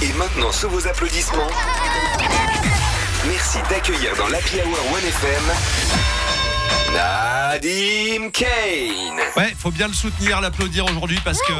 Et maintenant, sous vos applaudissements, merci d'accueillir dans l'Happy Hour 1FM Nadim Kane. Ouais, faut bien le soutenir, l'applaudir aujourd'hui parce que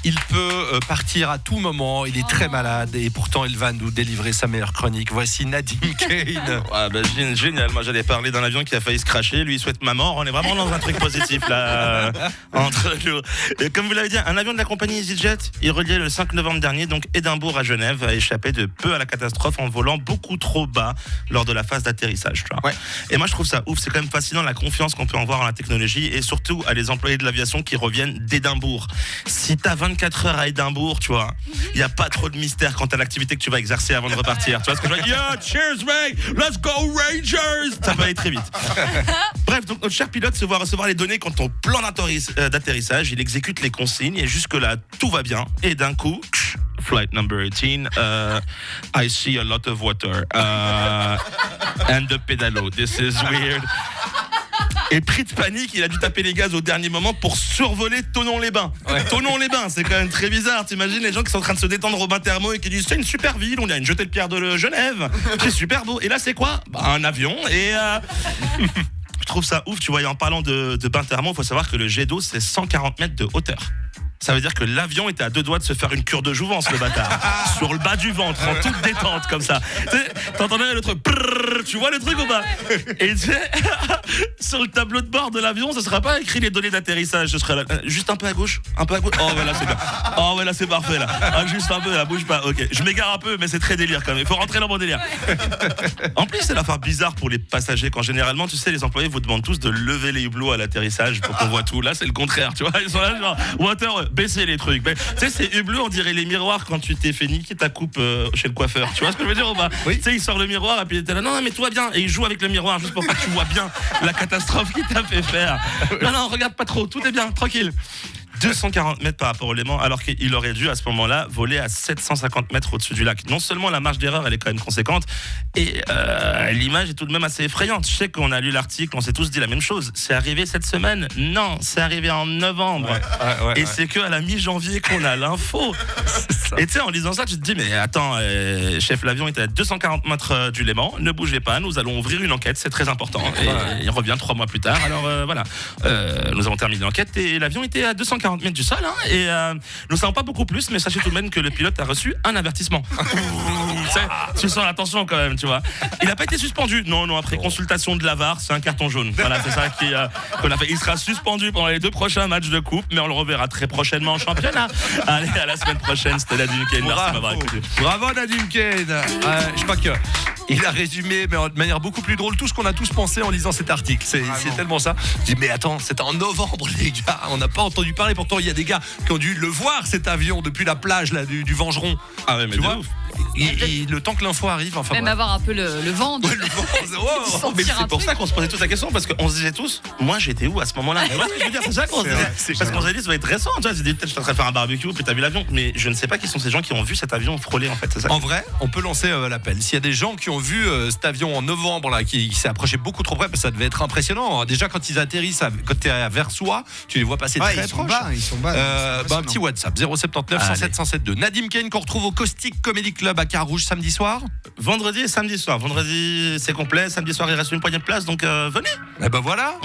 il peut partir à tout moment. Il est très malade et pourtant il va nous délivrer sa meilleure chronique. Voici Nadim Kane. Ouais, bah, génial. Moi, j'allais parler d'un avion qui a failli se crasher. Lui, il souhaite ma mort. On est vraiment dans un truc positif là entre nous. Et comme vous l'avez dit, un avion de la compagnie EasyJet, il reliait le 5 novembre dernier, donc Édimbourg à Genève, a échappé de peu à la catastrophe en volant beaucoup trop bas lors de la phase d'atterrissage. Tu vois. Ouais. Et moi, je trouve ça ouf. C'est quand même fascinant la confiance qu'on peut en voir en la technologie et surtout à les employés de l'aviation qui reviennent d'Édimbourg. Si t'as 24 heures à Édimbourg, tu vois, il n'y a pas trop de mystère quant à l'activité que tu vas exercer avant de repartir. Tu vois ce que je veux dire? Yeah, cheers, mate! Let's go, Rangers! Ça va aller très vite. Bref, donc notre cher pilote se voit recevoir les données quant au plan d'atterrissage. Il exécute les consignes et jusque-là, tout va bien. Et d'un coup, flight number 18, I see a lot of water. And the pedalo. This is weird. Et pris de panique, il a dû taper les gaz au dernier moment pour survoler Thonon-les-Bains. Ouais. Thonon-les-Bains, c'est quand même très bizarre. T'imagines les gens qui sont en train de se détendre au bain thermo et qui disent c'est une super ville, on a une jetée de pierre de Genève, c'est super beau. Et là c'est quoi? Un avion et... Je trouve ça ouf, tu vois, et en parlant de bain thermo, il faut savoir que le jet d'eau c'est 140 mètres de hauteur. Ça veut dire que l'avion était à 2 doigts de se faire une cure de jouvence, le bâtard. Sur le bas du ventre, en toute détente, comme ça. T'entendais le truc, tu vois le truc ou pas? Et tu sais, sur le tableau de bord de l'avion, ce sera pas écrit les données d'atterrissage, ce serait là, juste un peu à gauche, un peu à gauche. Oh, voilà, c'est bien. Oh, voilà, c'est parfait, là. Ah, juste un peu, là, bouge pas. Ok, je m'égare un peu, mais c'est très délire quand même. Il faut rentrer dans mon délire. En plus, c'est l'affaire bizarre pour les passagers, quand généralement, tu sais, les employés vous demandent tous de lever les hublots à l'atterrissage pour qu'on voit tout. Là, c'est le contraire, tu vois. Ils sont là, genre, water, baisser les trucs. Tu sais, ces hublots, on dirait les miroirs quand tu t'es fait niquer ta coupe chez le coiffeur. Tu vois ce que je veux dire ou pas? Oui. Tu sais, il sort le miroir et puis t'es là, non, mais tout va bien. Et il joue avec le miroir juste pour que tu vois bien la catastrophe qu'il t'a fait faire. Non, regarde pas trop, tout est bien, tranquille. 240 mètres par rapport au Léman, alors qu'il aurait dû à ce moment-là voler à 750 mètres au-dessus du lac. Non seulement la marge d'erreur elle est quand même conséquente, et l'image est tout de même assez effrayante. Je sais qu'on a lu l'article, on s'est tous dit la même chose. C'est arrivé cette semaine? Non, c'est arrivé en novembre. Ouais, c'est que à la mi-janvier qu'on a l'info. Et tu sais, en lisant ça, tu te dis, mais attends, chef, l'avion était à 240 mètres du Léman, ne bougez pas, nous allons ouvrir une enquête, c'est très important. Et il revient 3 mois plus tard. Alors voilà, nous avons terminé l'enquête et l'avion était à 240 mètres du sol, hein, et nous ne savons pas beaucoup plus, mais sachez tout de même que le pilote a reçu un avertissement. Tu sens l'attention quand même, tu vois. Il n'a pas été suspendu. Non, après consultation de la VAR, c'est un carton jaune. Voilà, c'est ça qu'on a fait. Il sera suspendu pendant les 2 prochains matchs de coupe, mais on le reverra très prochainement en championnat. Allez, à la semaine prochaine, c'était Nadim Kane. Merci de m'avoir écouté. Bravo Nadim Kane. Je crois que il a résumé, mais de manière beaucoup plus drôle, tout ce qu'on a tous pensé en lisant cet article. C'est tellement ça. Je dis, mais attends, c'était en novembre, les gars. On n'a pas entendu parler. Pourtant, il y a des gars qui ont dû le voir, cet avion, depuis la plage là, du Vengeron. Ah ouais, mais tu vois ouf. Le temps que l'info arrive, enfin même avoir un peu le vent. Ouais, le vent. Mais c'est pour ça qu'on se posait tous la question, parce qu'on se disait tous, moi j'étais où à ce moment-là? Mais ouais, je veux dire, c'est ça qu'on se disait. Parce qu'on s'est dit, ça va être récent. Tu vois, j'ai dit, peut-être je suis en train de faire un barbecue, puis t'as vu l'avion. Mais je ne sais pas qui sont ces gens qui ont vu cet avion frôler, en fait. C'est ça. En vrai, on peut lancer l'appel. S'il y a des gens qui ont vu cet avion en novembre, là, qui s'est approché beaucoup trop près, parce que ça devait être impressionnant. Déjà, quand ils atterrissent, quand t'es à Versoix, tu les vois passer très proche. Ils sont bas. Un petit WhatsApp 079 107 107 Nadim Kane qu'on retrouve au Caustic Comedy Club à Carouge samedi soir. Vendredi et samedi soir. Vendredi c'est complet, samedi soir il reste une poignée de place, donc venez. Et ben voilà.